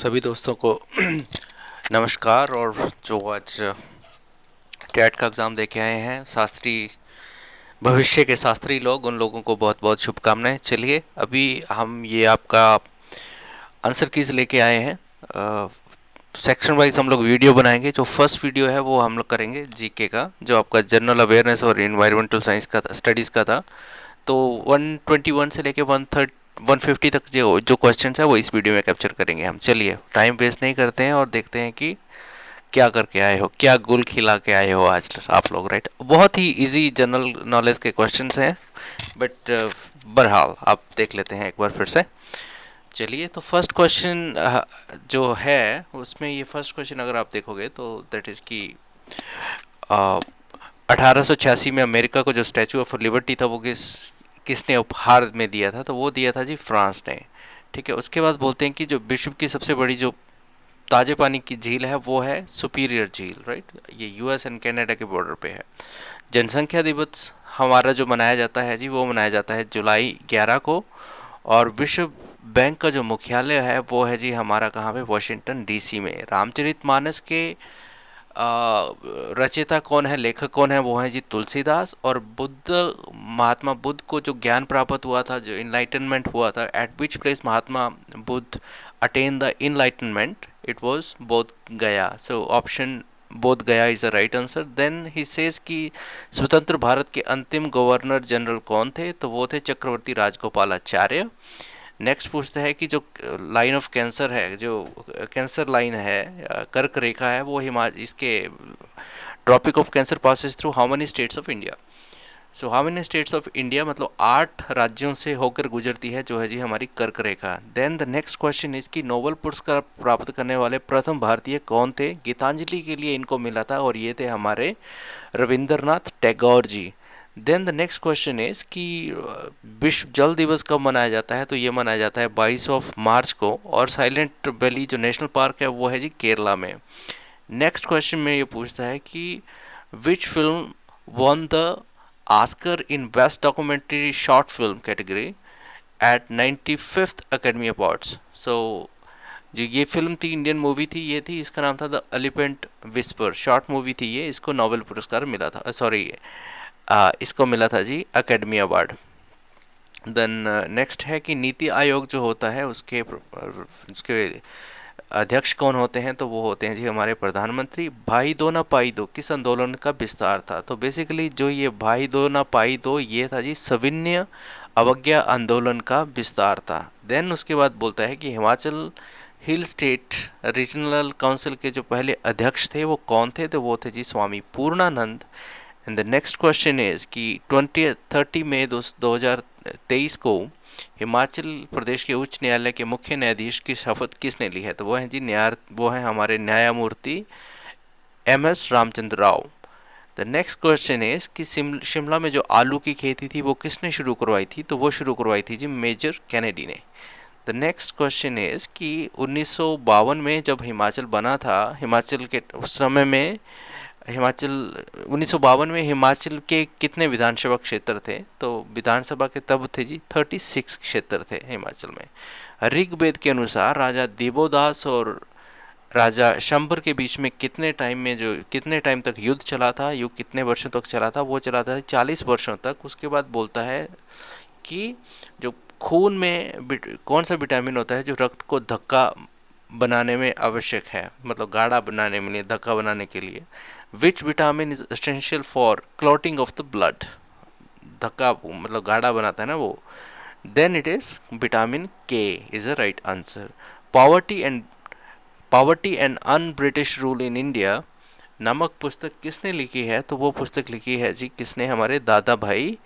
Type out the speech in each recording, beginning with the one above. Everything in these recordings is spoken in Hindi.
सभी दोस्तों को नमस्कार। और जो आज टेट का एग्ज़ाम दे के आए हैं, शास्त्री भविष्य के शास्त्री लोग, उन लोगों को बहुत बहुत शुभकामनाएं। चलिए अभी हम ये आपका आंसर कीज लेके आए हैं। सेक्शन वाइज हम लोग वीडियो बनाएंगे। जो फर्स्ट वीडियो है वो हम लोग करेंगे जीके का, जो आपका जनरल अवेयरनेस और इन्वायरमेंटल साइंस का स्टडीज़ का था। तो 121 से लेके 150 तक जो जो क्वेश्चंस है वो इस वीडियो में कैप्चर करेंगे हम। चलिए टाइम वेस्ट नहीं करते हैं और देखते हैं कि क्या करके आए हो, क्या गुल खिला के आए हो आज आप लोग। राइट, बहुत ही इजी जनरल नॉलेज के क्वेश्चंस हैं, बट बहरहाल आप देख लेते हैं एक बार फिर से। चलिए, तो फर्स्ट क्वेश्चन जो है उसमें, ये फर्स्ट क्वेश्चन अगर आप देखोगे तो दैट इज़ कि 1886 में अमेरिका को जो स्टैचू ऑफ लिबर्टी था वो किसने उपहार में दिया था? तो वो दिया था जी फ्रांस ने। ठीक है, उसके बाद बोलते हैं कि जो विश्व की सबसे बड़ी जो ताजे पानी की झील है वो है सुपीरियर झील। राइट, ये यूएस एंड कनाडा के बॉर्डर पे है। जनसंख्या दिवस हमारा जो मनाया जाता है जी, वो मनाया जाता है जुलाई 11 को। और विश्व बैंक का जो मुख्यालय है वो है जी हमारा कहाँ पे, वॉशिंगटन डीसी में। रामचरितमानस के रचयिता कौन है, लेखक कौन है? वो है जी तुलसीदास। और महात्मा बुद्ध को जो ज्ञान प्राप्त हुआ था, जो इनलाइटनमेंट हुआ था, at which place Mahatma Buddha attain the enlightenment? It was Bodh Gaya. So option Bodh Gaya is the right answer. Then he says कि स्वतंत्र भारत के अंतिम गवर्नर जनरल कौन थे? तो वो थे चक्रवर्ती राजगोपालाचार्य। नेक्स्ट पूछते हैं कि जो लाइन ऑफ कैंसर है, जो कैंसर लाइन है, कर्क रेखा है, वो इसके tropic of cancer passes through how many states of India? So how many states of India, मतलब 8 राज्यों से होकर गुजरती है जो है जी हमारी कर्क रेखा। Then the next question is कि नोबेल पुरस्कार प्राप्त करने वाले प्रथम भारतीय कौन थे? गीतांजलि के लिए इनको मिला था और ये थे हमारे Rabindranath Tagore ji. Then the next question is कि विश्व जल दिवस कब मनाया जाता है? तो ये मनाया जाता है 22 ऑफ मार्च को। और साइलेंट वैली जो नेशनल पार्क है वो है जी केरला में। नेक्स्ट क्वेश्चन में ये पूछता है कि which film won the Oscar in best documentary short film category at 95th academy awards? So जो ये फिल्म थी, इंडियन मूवी थी, ये थी, इसका नाम था the elephant whisper. Short movie थी ये, इसको नोबेल पुरस्कार मिला था, सॉरी इसको मिला था जी अकेडमी अवार्ड। देन नेक्स्ट है कि नीति आयोग जो होता है उसके अध्यक्ष कौन होते हैं? तो वो होते हैं जी हमारे प्रधानमंत्री। भाई दो ना पाई दो किस आंदोलन का विस्तार था? तो बेसिकली जो ये भाई दो ना पाई दो, ये था जी सविनय अवज्ञा आंदोलन का विस्तार था। देन उसके बाद बोलता है कि Himachal hill state regional council के जो पहले अध्यक्ष थे वो कौन थे? तो वो थे जी Swami Purnanand. And the next question is कि 30 मई 2023 को हिमाचल प्रदेश के उच्च न्यायालय के मुख्य न्यायाधीश की शपथ किसने ली है? तो वो है जी वो है हमारे न्यायमूर्ति MS Ramchandra Rao. The next question is कि शिमला में जो आलू की खेती थी वो किसने शुरू करवाई थी? तो वो शुरू करवाई थी जी मेजर कैनेडी ने। द नेक्स्ट क्वेश्चन इज कि 1952 में जब हिमाचल बना था, हिमाचल के उस समय में हिमाचल 1952 में हिमाचल के कितने विधानसभा क्षेत्र थे? तो विधानसभा के तब थे जी 36 क्षेत्र थे हिमाचल में। ऋग्वेद के अनुसार राजा दिवोदास और राजा शंबर के बीच में कितने टाइम तक युद्ध चला था? युद्ध कितने वर्षों तक चला था? वो चला था 40 वर्षों तक। उसके बाद बोलता है कि जो खून में कौन सा विटामिन होता है जो रक्त को धक्का बनाने में आवश्यक है, मतलब गाढ़ा बनाने में, लिए धक्का बनाने के लिए? Which vitamin is essential for clotting of the blood? धक्का मतलब गाढ़ा बनाता है ना वो। देन इट इज विटामिन के is a right answer. Poverty and un British rule in India नामक पुस्तक किसने लिखी है? तो वो पुस्तक लिखी है जी किसने? हमारे दादा भाई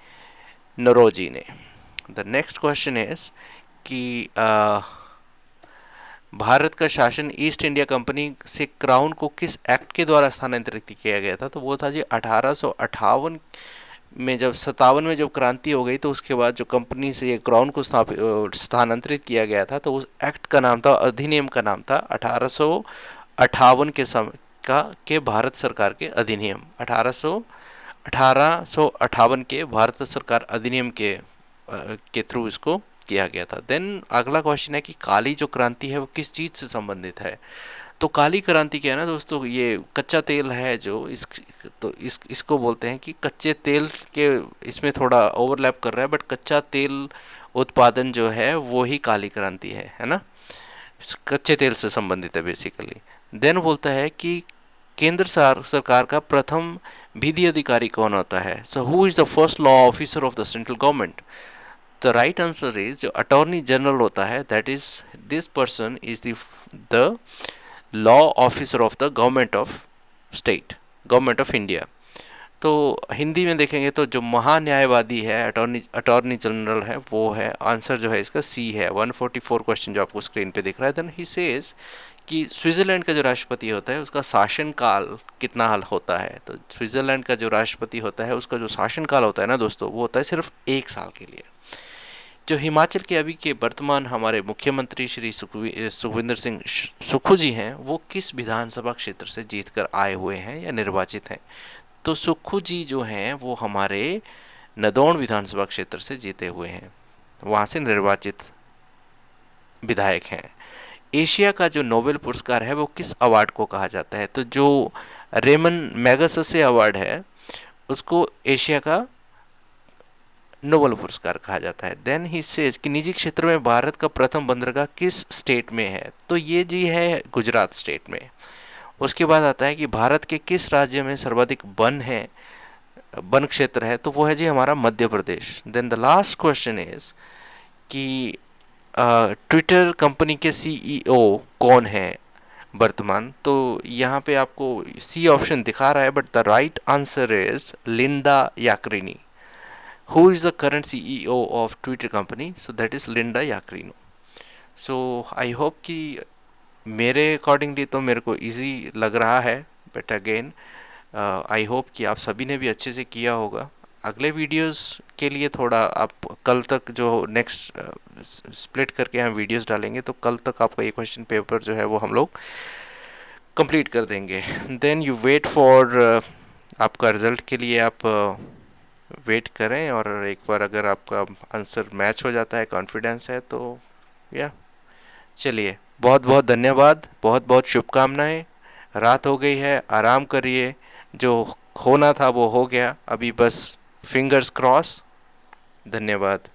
नौरोजी ने। द नेक्स्ट क्वेश्चन इज कि भारत का शासन ईस्ट इंडिया कंपनी से क्राउन को किस एक्ट के द्वारा स्थानांतरित किया गया था? तो वो था जी 1858 में। जब 57 में जब क्रांति हो गई तो उसके बाद जो कंपनी से ये क्राउन को स्थानांतरित किया गया था, तो उस एक्ट का नाम था, अधिनियम का नाम था 1858 के समय के भारत सरकार के अधिनियम। 1858 के भारत सरकार अधिनियम के थ्रू इसको किया गया था। देन अगला क्वेश्चन है कि काली जो क्रांति है वो किस चीज़ से संबंधित है। तो काली क्रांति क्या है ना दोस्तों, ये कच्चा तेल है जो इसको बोलते हैं कि कच्चे तेल के, इसमें थोड़ा ओवरलैप कर रहा है, बट कच्चा तेल उत्पादन जो है वो ही काली क्रांति है ना, कच्चे तेल से संबंधित है बेसिकली। देन बोलता है कि केंद्र सरकार का प्रथम विधि अधिकारी कौन होता है। So who is the first law officer of the central government. The right answer is जो अटॉर्नी जनरल होता है, that is this person is the law officer of the government of state, government of India. तो हिंदी में देखेंगे तो जो महान्यायवादी है, अटॉर्नी जनरल है, वो है, आंसर जो है इसका सी है। 144 क्वेश्चन जो आपको स्क्रीन पे दिख रहा है। देन ही सेज कि स्विट्ज़रलैंड का जो राष्ट्रपति होता है उसका शासन काल कितना हाल होता है। तो स्विट्ज़रलैंड का जो राष्ट्रपति होता है उसका जो शासन काल होता है ना दोस्तों, वो होता है सिर्फ 1 साल के लिए। जो हिमाचल के अभी के वर्तमान हमारे मुख्यमंत्री श्री सुखविंदर सिंह सुक्खू जी हैं, वो किस विधानसभा क्षेत्र से जीत कर आए हुए हैं या निर्वाचित हैं। तो सुक्खू जी जो हैं वो हमारे नदौन विधानसभा क्षेत्र से जीते हुए हैं, वहाँ से निर्वाचित विधायक हैं। एशिया का जो नोबेल पुरस्कार है वो किस अवार्ड को कहा जाता है। तो जो रेमन मैगसेसे अवार्ड है उसको एशिया का नोबेल पुरस्कार कहा जाता है। देन ही सेज कि निजी क्षेत्र में भारत का प्रथम बंदरगाह किस स्टेट में है। तो ये जी है गुजरात स्टेट में। उसके बाद आता है कि भारत के किस राज्य में सर्वाधिक वन है, वन क्षेत्र है। तो वो है जी हमारा Madhya Pradesh. Then the last question is कि ट्विटर कंपनी के सीईओ कौन है वर्तमान। तो यहाँ पे आपको सी ऑप्शन दिखा रहा है, but the right answer is Linda Yaccarino. Who is the current CEO of Twitter company. So that is Linda Yaccarino. So I hope कि मेरे अकॉर्डिंगली तो मेरे को इजी लग रहा है, बट अगेन आई होप कि आप सभी ने भी अच्छे से किया होगा। अगले वीडियोस के लिए थोड़ा आप कल तक जो नेक्स्ट स्प्लिट करके हम वीडियोस डालेंगे, तो कल तक आपका ये क्वेश्चन पेपर जो है वो हम लोग कंप्लीट कर देंगे। देन यू वेट फॉर आपका रिज़ल्ट के लिए आप वेट करें, और एक बार अगर आपका आंसर मैच हो जाता है, कॉन्फिडेंस है, तो या चलिए, बहुत बहुत धन्यवाद, बहुत बहुत शुभकामनाएं। रात हो गई है, आराम करिए, जो होना था वो हो गया, अभी बस फिंगर्स क्रॉस। धन्यवाद।